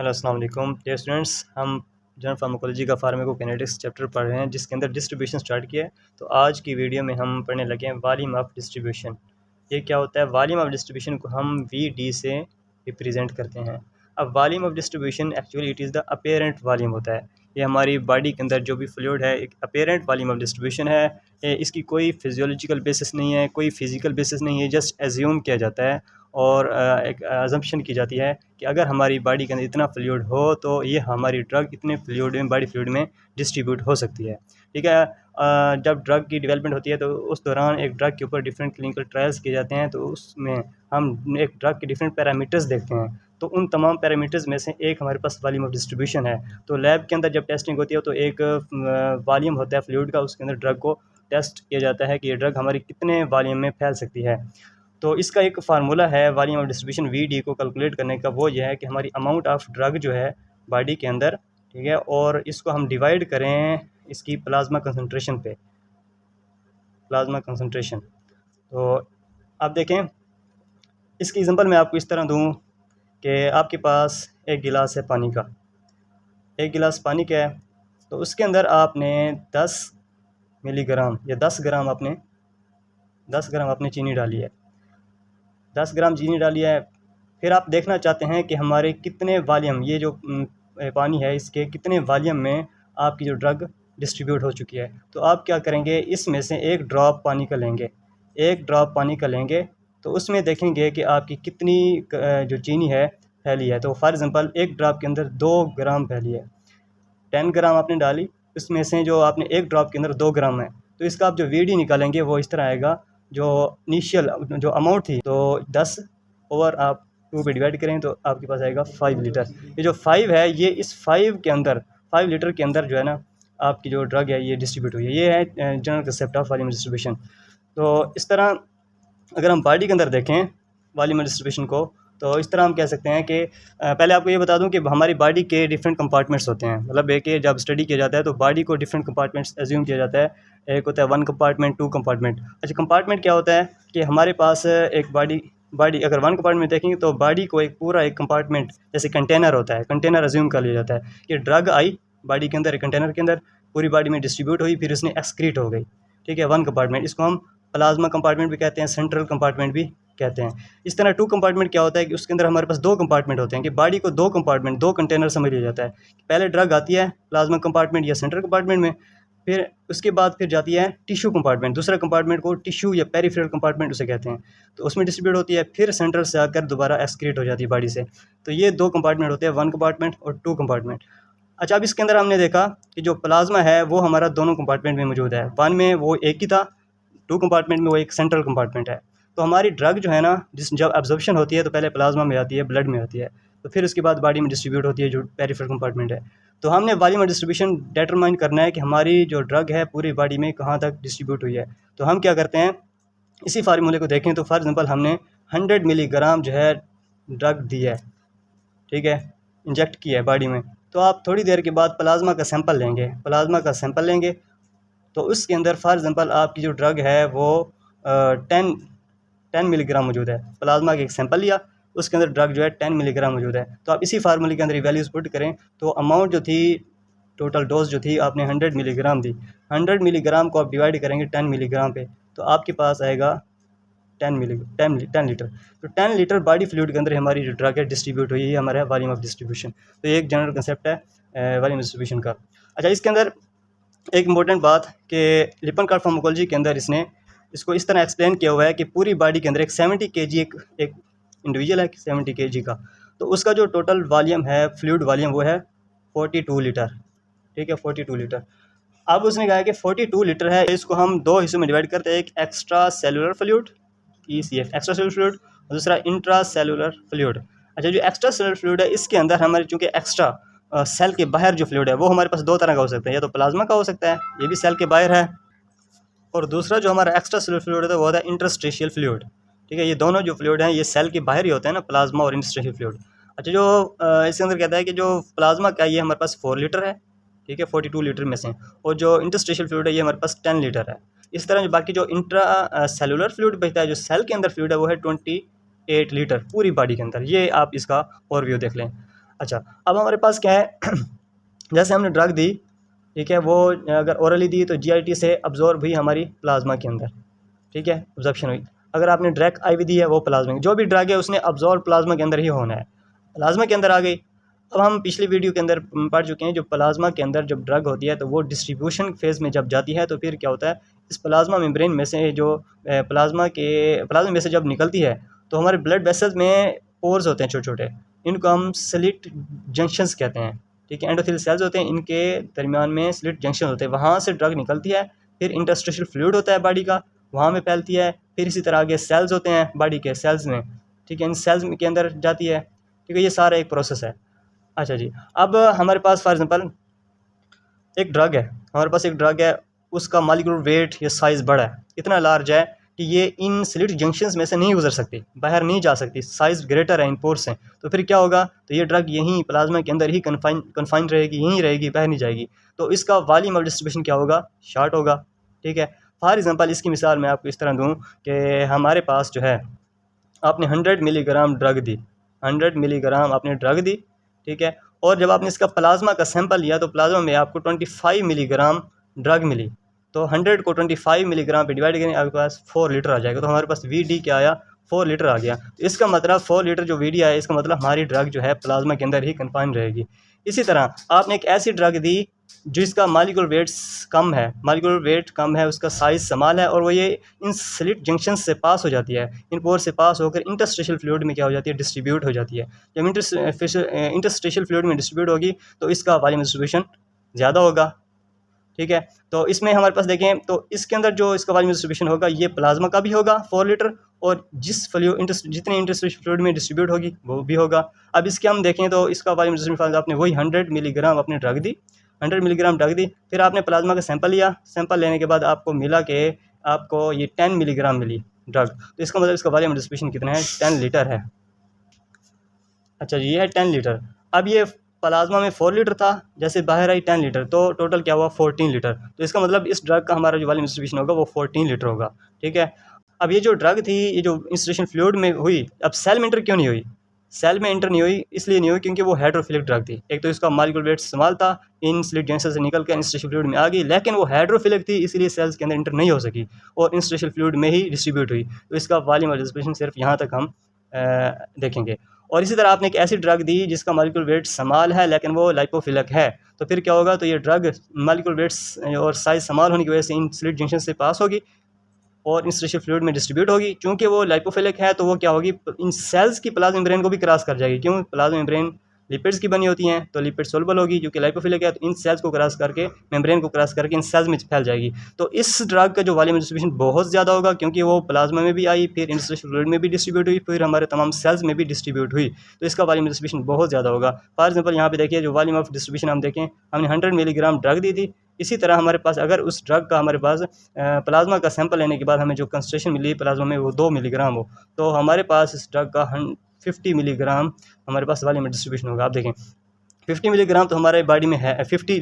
Hello अस्सलाम वालेकुम dear students. हम जनरल फार्माकोलॉजी का फार्माकोकाइनेटिक्स चैप्टर पढ़ रहे हैं जिसके अंदर डिस्ट्रीब्यूशन स्टार्ट किया है। तो आज की वीडियो में हम पढ़ने लगे हैं वॉल्यूम ऑफ डिस्ट्रीब्यूशन। ये क्या होता है? वॉल्यूम ऑफ डिस्ट्रीब्यूशन को हम वी डी से रिप्रेजेंट करते हैं। अब volume of distribution actually it is the apparent volume होता है। ये हमारी बॉडी के अंदर जो भी फ्लूइड है एक अपेरेंट वॉल्यूम ऑफ डिस्ट्रीब्यूशन है। इसकी कोई फिजियोलॉजिकल बेसिस नहीं है, कोई फिजिकल बेसिस नहीं है, जस्ट एज्यूम किया जाता है और एक अजम्पशन की जाती है कि अगर हमारी बॉडी के अंदर इतना फ्लूइड हो तो ये हमारी ड्रग इतने फ्लूइड में बॉडी फ्लूइड में डिस्ट्रीब्यूट हो सकती है। ठीक है। जब ड्रग की डेवलपमेंट होती है तो उस दौरान एक ड्रग के ऊपर डिफरेंट क्लिनिकल ट्रायल्स किए जाते हैं, तो उसमें हम एक ड्रग के डिफरेंट पैरामीटर्स देखते हैं। तो उन तमाम पैरामीटर्स में से एक हमारे पास वॉल्यूम ऑफ डिस्ट्रीब्यूशन है। तो लैब के अंदर जब टेस्टिंग होती है तो एक वॉल्यूम होता है फ्लूइड का, उसके अंदर ड्रग को टेस्ट किया जाता है कि ये ड्रग हमारी कितने वॉल्यूम में फैल सकती है। तो इसका एक फार्मूला है volume of distribution V D को कैलकुलेट करने का, वो ये है कि हमारी अमाउंट ऑफ ड्रग जो है बॉडी के अंदर, ठीक है, और इसको हम डिवाइड करें इसकी प्लाज्मा कंसंट्रेशन पे, प्लाज्मा कंसंट्रेशन। तो आप देखें, इसकी एग्जांपल मैं आपको इस तरह दूं कि आपके पास एक गिलास है पानी का, एक गिलास पानी का है, तो उसके अंदर आपने 10 मिलीग्राम या 10 ग्राम आपने चीनी डाली है, 10 ग्राम चीनी डाली है। फिर आप देखना चाहते हैं कि हमारे कितने वॉल्यूम, ये जो पानी है इसके कितने वॉल्यूम में आपकी जो ड्रग डिस्ट्रीब्यूट हो चुकी है। तो आप क्या करेंगे, इसमें से एक ड्रॉप पानी का लेंगे, एक ड्रॉप पानी का लेंगे, तो उसमें देखेंगे कि आपकी कितनी जो चीनी है फैली है। तो फॉर एग्ज़ाम्पल एक ड्रॉप के अंदर 2 ग्राम फैली है, 10 ग्राम आपने डाली, उसमें से जो आपने एक ड्रॉप के अंदर 2 ग्राम है, तो इसका आप जो वी डी निकालेंगे वो इस तरह आएगा। जो इनिशियल जो अमाउंट थी तो 10 ओवर आप 2 पे डिवाइड करें तो आपके पास आएगा 5 लीटर। ये जो 5 है, ये इस 5 के अंदर, 5 लीटर के अंदर जो है ना आपकी जो ड्रग है ये डिस्ट्रीब्यूट हुई है। ये है general concept of volume distribution. तो इस तरह अगर हम बॉडी के अंदर देखें वॉल्यूम डिस्ट्रीब्यूशन को, तो इस तरह हम कह सकते हैं कि पहले आपको ये बता दूं कि हमारी बॉडी के डिफरेंट कंपार्टमेंट्स होते हैं। मतलब एक जब स्टडी किया जाता है तो बॉडी को डिफरेंट कंपार्टमेंट्स एज्यूम किया जाता है। एक होता है 1 कंपार्टमेंट, 2 कंपार्टमेंट। अच्छा, कंपार्टमेंट क्या होता है कि हमारे पास एक बॉडी अगर 1 कंपार्टमेंट देखेंगे तो बॉडी को एक पूरा एक कंपार्टमेंट जैसे कंटेनर होता है, कंटेनर एज्यूम कर लिया जाता है कि ड्रग आई बॉडी के अंदर, एक कंटेनर के अंदर पूरी बॉडी में डिस्ट्रीब्यूट हुई, फिर उसने एक्सक्रीट हो गई। ठीक है, 1 कंपार्टमेंट। इसको हम प्लाज्मा कंपार्टमेंट भी कहते हैं, सेंट्रल कंपार्टमेंट भी कहते हैं। इस तरह 2 कंपार्टमेंट क्या होता है कि उसके अंदर हमारे पास 2 कंपार्टमेंट होते हैं कि बॉडी को 2 कंपार्टमेंट, 2 कंटेनर समझ लिया जाता है। पहले ड्रग आती है प्लाज्मा कंपार्टमेंट या सेंट्रल कंपार्टमेंट में, फिर उसके बाद फिर जाती है टिश्यू कंपार्टमेंट, दूसरा कंपार्टमेंट को टिश्यू या पेरिफेरल कंपार्टमेंट उसे कहते हैं, तो उसमें डिस्ट्रीब्यूट होती है, फिर सेंट्रल से आकर दोबारा एक्सक्रीट हो जाती है बॉडी से। तो ये 2 कंपार्टमेंट होते हैं, 1 कंपार्टमेंट और 2 कंपार्टमेंट। अच्छा, अब इसके अंदर हमने देखा कि जो प्लाज्मा है वो हमारा दोनों कंपार्टमेंट में मौजूद है। 1 में वो एक ही था, 2 कंपार्टमेंट में वो एक सेंट्रल कंपार्टमेंट है। तो हमारी ड्रग जो है ना, जब एब्जॉर्प्शन होती है तो पहले प्लाज्मा में आती है, ब्लड में आती है, तो फिर उसके बाद बॉडी में डिस्ट्रीब्यूट होती है जो पेरिफेरल कंपार्टमेंट है। तो हमने वॉल्यूम डिस्ट्रीब्यूशन डिटरमाइन करना है कि हमारी जो ड्रग है पूरी बॉडी में कहाँ तक डिस्ट्रीब्यूट हुई है। तो हम क्या करते हैं, इसी फार्मूले को देखें तो फॉर एग्जांपल हमने 100 मिलीग्राम जो है ड्रग दी है, ठीक है, इंजेक्ट किया है बॉडी में। तो आप थोड़ी देर के बाद प्लाज्मा का सैंपल लेंगे, प्लाज्मा का सैंपल लेंगे, तो उसके अंदर फॉर एग्जांपल आपकी जो ड्रग है वो 10 मिलीग्राम मौजूद है। प्लाज्मा का एक सैंपल लिया, उसके अंदर ड्रग जो है 10 मिलीग्राम मौजूद है। तो आप इसी फार्मूले के अंदर वैल्यूज़ पुट करें तो अमाउंट जो थी, टोटल डोज जो थी आपने 100 मिलीग्राम दी, 100 मिलीग्राम को आप डिवाइड करेंगे 10 मिलीग्राम पे, तो आपके पास आएगा 10 लीटर। तो 10 लीटर बॉडी फ्लूइड के अंदर हमारी जो ड्रग है डिस्ट्रीब्यूट हुई है, हमारा वॉल्यूम ऑफ डिस्ट्रीब्यूशन। तो ये एक जनरल कंसेप्ट है वॉल्यूम डिस्ट्रीब्यूशन का। अच्छा, इसके अंदर एक इम्पोर्टेंट बात कि लिपनकॉर्ट फार्माकोलॉजी के अंदर इसको इस तरह एक्सप्लेन किया हुआ है कि पूरी बॉडी के अंदर एक 70 kg एक इंडिविजुअल है 70 kg का, तो उसका जो टोटल वॉल्यूम है, फ्लूइड वॉल्यूम, वो है 42 लीटर। ठीक है, 42 लीटर। अब उसने कहा है कि 42 लीटर है, इसको हम 2 हिस्सों में डिवाइड करते हैं, एक extra cellular fluid ECF extra cellular fluid और दूसरा इंट्रा सेलुलर फ्लूइड। अच्छा, जो एक्स्ट्रा सेलुलर फ्लूइड है इसके अंदर हमारे चूँकि एक्स्ट्रा सेल के बाहर जो फ्लूइड है वो हमारे पास 2 तरह का हो सकता है, या तो प्लाज्मा का हो सकता है, ये भी सेल के बाहर है, और दूसरा जो हमारा एक्स्ट्रा सेलुलर फ्लूइड है वो होता है इंटरस्टेशियल फ्लूइड। ठीक है, ये दोनों जो फ्लूइड हैं ये सेल के बाहर ही होते हैं ना, प्लाज्मा और इंटरस्टेशियल फ्लूइड। अच्छा, जो इसके अंदर कहता है कि जो प्लाज्मा का ये हमारे पास 4 लीटर है, ठीक है, 42 लीटर में से, और जो इंटरस्टेशियल फ्लूइड है ये हमारे पास 10 लीटर है। इस तरह जो बाकी जो इंट्रा सेलुलर फ्लूइड बचता है, जो सेल के अंदर फ्लूइड है वो है 28 लीटर पूरी बॉडी के अंदर। ये आप इसका ओवरव्यू देख लें। अच्छा, अब हमारे पास क्या है जैसे हमने ड्रग दी, ठीक है, वो अगर ओरली दी तो जीआईटी से अब्जॉर्ब हुई हमारी प्लाज्मा के अंदर, ठीक है, अब्जॉर्प्शन हुई। अगर आपने डायरेक्ट आईवी दी है वो प्लाज्मा, जो भी ड्रग है उसने अब्जॉर्ब प्लाज्मा के अंदर ही होना है, प्लाज्मा के अंदर आ गई। अब हम पिछली वीडियो के अंदर पढ़ चुके हैं, जो प्लाज्मा के अंदर जब ड्रग होती है तो वो डिस्ट्रीब्यूशन फेज़ में जब जाती है तो फिर क्या होता है, इस प्लाज्मा मेम्ब्रेन में से जो प्लाज्मा में से जब निकलती है तो हमारे ब्लड वेसल्स में पोर्स होते हैं छोटे छोटे, इनको हम स्लिट जंक्शंस कहते हैं, ठीक है। एंडोथेलियल सेल्स होते हैं, इनके दरमियान में स्लिट जंक्शन होते हैं, वहाँ से ड्रग निकलती है, फिर इंटरस्टिशियल फ्लूइड होता है बॉडी का, वहाँ में फैलती है, फिर इसी तरह आगे सेल्स होते हैं बॉडी के सेल्स में, ठीक है, इन सेल्स के अंदर जाती है, ठीक है, ये सारा एक प्रोसेस है। अच्छा जी, अब हमारे पास फॉर एग्जांपल एक ड्रग है, हमारे पास एक ड्रग है, उसका मॉलिक्यूलर वेट या साइज़ बड़ा है, इतना लार्ज है कि ये इन स्लिट जंक्शंस में से नहीं गुजर सकती, बाहर नहीं जा सकती, साइज़ ग्रेटर है इन पोर्स से, तो फिर क्या होगा, तो ये ड्रग यहीं प्लाज्मा के अंदर ही कन्फाइन रहेगी, यहीं रहेगी, बाहर नहीं जाएगी, तो इसका वॉल्यूम ऑफ डिस्ट्रीब्यूशन क्या होगा, शार्ट होगा, ठीक है। फॉर एग्जांपल इसकी मिसाल मैं आपको इस तरह दूँ कि हमारे पास जो है, आपने 100 मिलीग्राम ड्रग दी, 100 मिलीग्राम आपने ड्रग दी, ठीक है, और जब आपने इसका प्लाज्मा का सैंपल लिया तो प्लाज्मा में आपको 25 मिलीग्राम ड्रग मिली, तो 100 को 25 मिलीग्राम पे डिवाइड करेंगे, आपके पास 4 लीटर आ जाएगा, तो हमारे पास वी क्या आया, 4 लीटर आ गया। इसका मतलब 4 लीटर जो वी आया, इसका मतलब हमारी ड्रग जो है प्लाज्मा के अंदर ही कन्फाइन रहेगी। इसी तरह आपने एक ऐसी ड्रग दी जिसका मॉलिक्यूलर वेट कम है, मॉलिक्यूलर वेट कम है, उसका साइज़ स्मॉल है, और वो ये इन स्लिट जंक्शन से पास हो जाती है, इन पोर से पास होकर इंटरस्टिशियल फ्लूइड में क्या हो जाती है, डिस्ट्रीब्यूट हो जाती है। जब इंटरस्टिशियल फ्लूइड में डिस्ट्रीब्यूट होगी तो इसका वॉल्यूम डिस्ट्रीब्यूशन ज़्यादा होगा, ठीक है। तो इसमें हमारे पास देखें तो इसके अंदर जो इसका वॉल्यूम डिस्ट्रीब्यूशन होगा ये प्लाज्मा का भी होगा 4 लीटर, और जितने इंटरस्टिशियल फ्लूइड में डिस्ट्रीब्यूट होगी वो भी होगा। अब इसके हम देखें तो इसका वॉल्यूम डिस्ट्रीब्यूशन आपने वही 100 मिलीग्राम अपने ड्रग दी, 100 मिलीग्राम ड्रग दी, फिर आपने प्लाज्मा का सैंपल लिया, सैंपल लेने के बाद आपको मिला कि आपको ये 10 मिलीग्राम मिली ड्रग, तो इसका मतलब इसका वॉल्यूम डिस्ट्रीब्यूशन कितना है, 10 लीटर है। अच्छा जी, ये है 10 लीटर। अब ये प्लाज्मा में 4 लीटर था, जैसे बाहर आई 10 लीटर, तो टोटल क्या हुआ 14 लीटर, तो इसका मतलब इस ड्रग का हमारा जो वॉल्यूम डिस्ट्रीब्यूशन होगा वो 14 लीटर होगा, ठीक है। अब ये जो ड्रग थी, ये जो इंस्टीट्यूशन फ्लूइड में हुई, अब सेल में इंटर क्यों नहीं हुई, सेल में इंटर नहीं हुई, इसलिए नहीं हुई क्योंकि वो हाइड्रोफिलिक ड्रग थी। एक तो इसका मॉलिक्यूलर वेट स्मॉल था, इन स्लिट जंक्शन से निकल कर इंस्टीट्यूशन फ्लूइड में आ गई, लेकिन वो हाइड्रोफिलिक थी, इसलिए सेल्स के अंदर इंटर नहीं हो सकी और इंस्टीट्यूशन फ्लूइड में ही डिस्ट्रीब्यूट हुई, तो इसका वॉल्यूम डिस्ट्रीब्यूशन सिर्फ यहाँ तक हम देखेंगे। और इसी तरह आपने एक ऐसी ड्रग दी जिसका मॉलिक्यूलर वेट स्मॉल है लेकिन वो लाइपोफिलिक है, तो फिर क्या होगा, तो ये ड्रग मॉलिक्यूलर वेट और साइज स्मॉल होने की वजह से इन स्लिट जंक्शन से पास होगी और इंस्टीट्यूशन फ्लूइड में डिस्ट्रीब्यूट होगी। चूंकि वो लाइपोफिलिक है तो वो क्या होगी, इन सेल्स की प्लाज्मा मेम्ब्रेन को भी क्रॉस कर जाएगी, क्यों, प्लाज्मा मेम्ब्रेन लिपिड्स की बनी होती हैं, तो लिपिड सोल्युबल होगी, क्योंकि लाइपोफिलिक है तो इन सेल्स को क्रॉस करके मेम्ब्रेन को क्रॉस करके इन सेल्स में फैल जाएगी। तो इस ड्रग का जो वॉल्यूम डिस्ट्रीब्यूशन बहुत ज़्यादा होगा, क्योंकि वो प्लाज्मा में भी आई, फिर इंस्टीट्यूशन फ्लूइड में भी डिस्ट्रीब्यूट हुई, फिर हमारे तमाम सेल्स में भी डिस्ट्रीब्यूट हुई, तो इसका वॉल्यूम डिस्ट्रीब्यूशन बहुत ज़्यादा होगा। फॉर एग्जाम्पल यहाँ पे देखिए जो वॉल्यूम ऑफ डिस्ट्रीब्यूशन हम देखें, हमने 100 मिलीग्राम ड्रग दी थी, इसी तरह हमारे पास अगर उस ड्रग का हमारे पास प्लाज्मा का सैंपल लेने के बाद हमें जो कंसंट्रेशन मिली प्लाज्मा में वो 2 मिलीग्राम हो, तो हमारे पास इस ड्रग का 50 मिलीग्राम हमारे पास वॉल्यूम डिस्ट्रीब्यूशन होगा। आप देखें 50 मिलीग्राम तो हमारे बॉडी में है, 50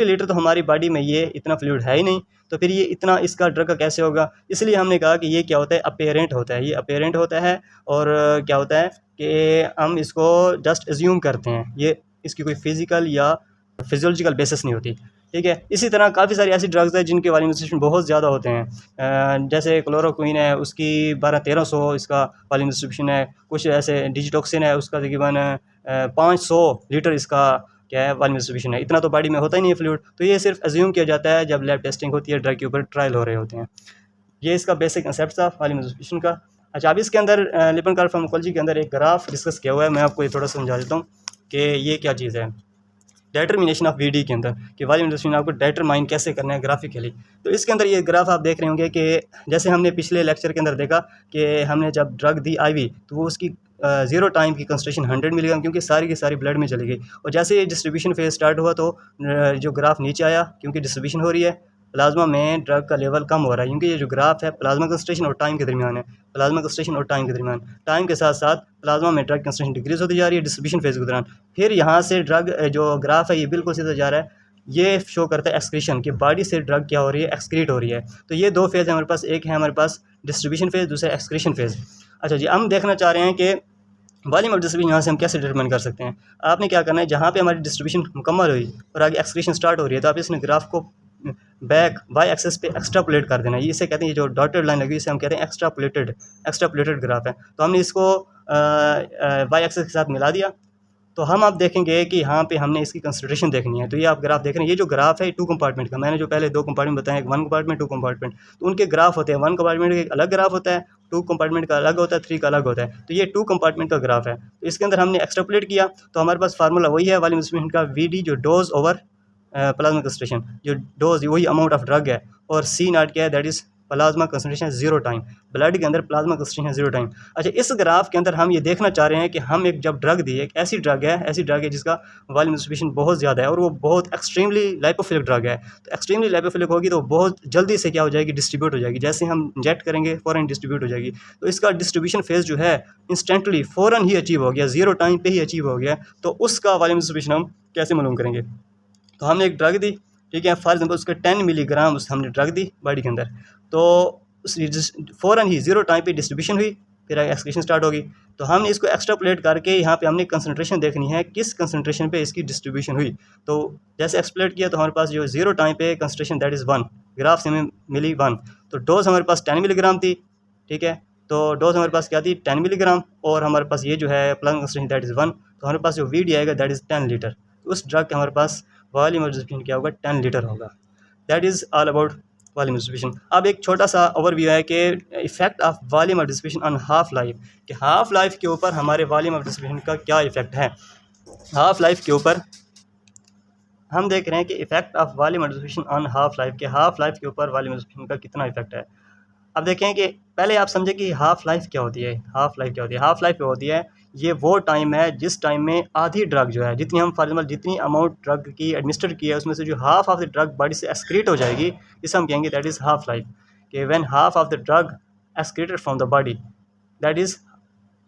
लीटर तो हमारी बॉडी में ये इतना फ्लूइड है ही नहीं, तो फिर ये इतना इसका ड्रग का कैसे होगा। इसलिए हमने कहा कि ये क्या होता है, अपेरेंट होता है, ये अपेरेंट होता है, और क्या होता है कि हम इसको जस्ट एज्यूम करते हैं, ये इसकी कोई फिज़िकल या फिजियोलॉजिकल बेसिस नहीं होती, ठीक है। इसी तरह काफ़ी सारी ऐसी ड्रग्स हैं जिनके वॉल्यूम डिस्ट्रीब्यूशन बहुत ज़्यादा होते हैं, जैसे क्लोरोक्विन है, उसकी 1200-1300 इसका वॉल्यूम डिस्ट्रीब्यूशन है, कुछ ऐसे डिजिटॉक्सिन है, उसका तकरीबन 500 लीटर इसका क्या है वॉल्यूम डिस्ट्रीब्यूशन है। इतना तो बॉडी में होता ही नहीं है फ्लूइड, तो ये सिर्फ एज्यूम किया जाता है जब लैब टेस्टिंग होती है, ड्रग के ऊपर ट्रायल हो रहे होते हैं। ये इसका बेसिक कंसेप्ट था वॉल्यूम डिस्ट्रीब्यूशन का। अच्छा, अब इसके अंदर लिपिड फार्माकोलॉजी के अंदर एक ग्राफ डिस्कस किया हुआ है, मैं आपको ये थोड़ा समझा देता हूँ कि ये क्या चीज़ है। डिटर्मिनेशन ऑफ वीडी के अंदर कि वॉल्यूम डिस्ट्रीब्यूशन आपको डिटरमाइन कैसे करना है ग्राफिकली, तो इसके अंदर ये ग्राफ आप देख रहे होंगे कि जैसे हमने पिछले लेक्चर के अंदर देखा कि हमने जब ड्रग दी आईवी तो वो उसकी 0 टाइम की कंसंट्रेशन 100 मिलीग्राम, क्योंकि सारी की सारी ब्लड में चली गई, और जैसे ये डिस्ट्रीब्यूशन फेज स्टार्ट हुआ तो जो ग्राफ नीचे आया, क्योंकि डिस्ट्रीब्यूशन हो रही है, प्लाज्मा में ड्रग का लेवल कम हो रहा है, क्योंकि ये जो ग्राफ है प्लाज्मा कंसंट्रेशन और टाइम के दरमियान है, प्लाज्मा कंसंट्रेशन और टाइम के दरमियान, टाइम के साथ साथ प्लाज्मा में ड्रग कंसंट्रेशन डिक्रीज होती जा रही है डिस्ट्रीब्यूशन फेज के दौरान। फिर यहाँ से ड्रग जो ग्राफ है ये बिल्कुल सीधा जा रहा है, ये शो करता है एक्सक्रीशन कि बॉडी से ड्रग क्या हो रही है, एक्सक्रीट हो रही है। तो ये 2 फेज़ है हमारे पास, एक है हमारे पास डिस्ट्रीब्यूशन फेज़, दूसरा एक्सक्रीशन फेज़। अच्छा जी, हम देखना चाह रहे हैं कि वॉल्यूम ऑफ डिस्ट्रीब्यूशन यहाँ से हम कैसे डिटरमाइन कर सकते हैं? आपने क्या करना है, जहाँ पे हमारी डिस्ट्रीब्यूशन मुकम्मल हुई और आगे एक्सक्रीशन स्टार्ट हो रही है, तो आप इसने ग्राफ को बैक वाई एक्सेस पे एक्स्ट्रापोलेट कर देना है। इसे कहते हैं, ये जो डॉटेड लाइन लगी है इसे हम कहते हैं एक्स्ट्रापोलेटेड ग्राफ है। तो हमने इसको वाई एक्सेस के साथ मिला दिया, तो हम आप देखेंगे कि यहाँ पे हमने इसकी कंसिडरेशन देखनी है। तो ये आप ग्राफ देख रहे हैं, ये जो ग्राफ है 2 कंपार्टमेंट का, मैंने जो पहले 2 कंपार्टमेंट बताए, 1 कंपार्टमेंट 2 कंपार्टमेंट, तो उनके ग्राफ होते हैं। 1 कंपार्टमेंट का एक अलग ग्राफ होता है, 2 कंपार्टमेंट का अलग होता है, 3 का अलग होता है। तो ये 2 कंपार्टमेंट का ग्राफ है। तो इसके अंदर हमने एक्स्ट्रापोलेट किया, तो हमारे पास फार्मूला वही है वॉल्यूम डिस्ट्रीब्यूशन का, वी जो डोज ओवर प्लाज्मा कंसंट्रेशन, जो डोज वही अमाउंट ऑफ ड्रग है, और सी नॉट क्या है, that is plasma concentration 0 time, blood के अंदर प्लाज्मा कंसंट्रेशन 0 टाइम। अच्छा, इस ग्राफ के अंदर हम ये देखना चाह रहे हैं कि हम एक जब ड्रग दी, एक ऐसी ड्रग है जिसका वॉल्यूम डिस्ट्रीब्यूशन बहुत ज़्यादा है और वो बहुत एक्सट्रीमली लाइपोफिलिक ड्रग है। तो एक्सट्रीमली लाइपोफिलिक होगी तो बहुत जल्दी से क्या हो जाएगी, डिस्ट्रीब्यूट हो जाएगी। जैसे हम इंजेक्ट करेंगे फ़ौरन डिस्ट्रीब्यूट हो जाएगी। तो इसका डिस्ट्रीब्यूशन फेज़ जो है इंस्टेंटली फ़ौरन ही अचीव हो गया, 0 टाइम पे ही अचीव हो गया। तो उसका वॉल्यूम डिस्ट्रीब्यूशन हम कैसे मालूम करेंगे? तो हमने एक ड्रग दी, ठीक है, फॉर एग्जाम्पल उसके 10 मिलीग्राम हमने ड्रग दी बॉडी के अंदर, तो फ़ौरन ही 0 टाइम पे डिस्ट्रीब्यूशन हुई, फिर एक्सक्रीशन स्टार्ट होगी। तो हमने इसको एक्स्ट्रापोलेट करके यहाँ पे हमने कंसंट्रेशन देखनी है, किस कंसंट्रेशन पे इसकी डिस्ट्रीब्यूशन हुई। तो जैसे एक्सप्लेट किया, तो हमारे पास जो 0 टाइम पे कंसंट्रेशन दैट इज़ 1, ग्राफ से हमें मिली 1। तो डोज हमारे पास 10 मिलीग्राम थी, ठीक है, तो डोज हमारे पास क्या थी, 10 मिलीग्राम, और हमारे पास ये जो है प्लाज्मा कंसंट्रेशन दैट इज़ 1। तो हमारे पास जो वी डी आएगा दैट इज़ 10 लीटर। तो उस ड्रग के हमारे पास वॉल्यूम ऑफ डिस्ट्रीब्यूशन क्या होगा, 10 लीटर होगा। That is all about volume distribution. अब एक छोटा सा ओवरव्यू है कि effect of volume of distribution on half life, कि हाफ लाइफ के ऊपर हमारे वॉल्यूम ऑफ डिस्ट्रीब्यूशन का क्या इफेक्ट है। हाफ लाइफ के ऊपर हम देख रहे हैं कि effect of volume of distribution on half life, के हाफ लाइफ के ऊपर वॉल्यूम ऑफ डिस्ट्रीब्यूशन का कितना इफेक्ट है। अब देखें कि पहले आप समझें कि हाफ़ लाइफ क्या होती है। हाफ़ लाइफ क्या होती है? हाफ़ लाइफ क्या होती है, ये वो टाइम है जिस टाइम में आधी ड्रग जो है, जितनी हम फॉर एग्जाम्पल जितनी अमाउंट ड्रग की एडमिनिस्टर की है, उसमें से जो half of the drug body से एक्सक्रीट हो जाएगी, इसे हम कहेंगे दैट इज़ हाफ लाइफ। कि when half of the drug excreted from the body, that is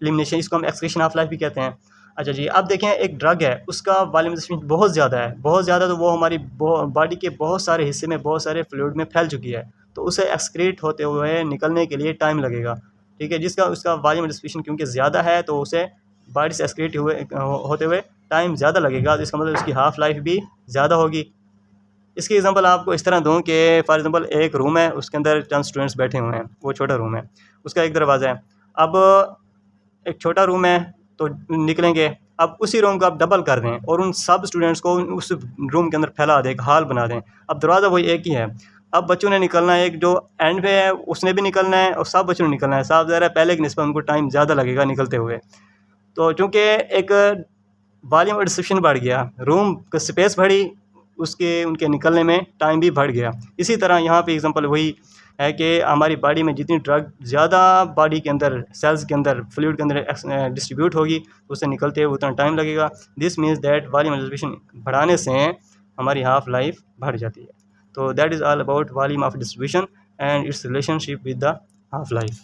elimination, इसको हम एक्सक्रीशन हाफ लाइफ भी कहते हैं। अच्छा जी, अब देखें एक ड्रग है, उसका वॉल्यूम डिस्ट्रीब्यूशन बहुत ज़्यादा है, बहुत ज़्यादा, तो वो हमारी बॉडी के बहुत सारे हिस्से में, बहुत सारे फ्लूइड में फैल चुकी है, तो उसे एक्सक्रीट होते हुए निकलने के लिए टाइम लगेगा, ठीक है, जिसका उसका वॉल्यूम डिस्ट्रीब्यूशन क्योंकि ज़्यादा है, तो उसे बॉडी से एक्सक्रीट होते हुए टाइम ज़्यादा लगेगा, तो इसका मतलब उसकी हाफ़ लाइफ भी ज़्यादा होगी। इसकी एग्जांपल आपको इस तरह दूँ कि फॉर एग्जांपल एक रूम है, उसके अंदर चंद स्टूडेंट्स बैठे हुए हैं, वो छोटा रूम है, उसका एक दरवाज़ा है। अब एक छोटा रूम है तो निकलेंगे, अब उसी रूम को आप डबल कर दें और उन सब स्टूडेंट्स को उस रूम के अंदर फैला दें, एक हॉल बना दें। अब दरवाज़ा वही एक ही है, अब बच्चों ने निकलना है, एक जो एंड पे है उसने भी निकलना है और सब बच्चों ने निकलना है। साफ ज़ाहिर है पहले की निस्बत उनको टाइम ज़्यादा लगेगा निकलते हुए। तो चूँकि एक वॉल्यूम और डिस्ट्रीब्यूशन बढ़ गया, रूम की स्पेस बढ़ी, उसके उनके निकलने में टाइम भी बढ़ गया। इसी तरह यहाँ पे एग्जांपल वही है कि हमारी बॉडी में जितनी ड्रग ज़्यादा बॉडी के अंदर, सेल्स के अंदर, फ्लूइड के अंदर डिस्ट्रीब्यूट होगी, उससे निकलते हुए उतना टाइम लगेगा। This means that volume distribution बढ़ाने से हमारी हाफ लाइफ बढ़ जाती है। तो that is all about volume of distribution and it's relationship with the half life.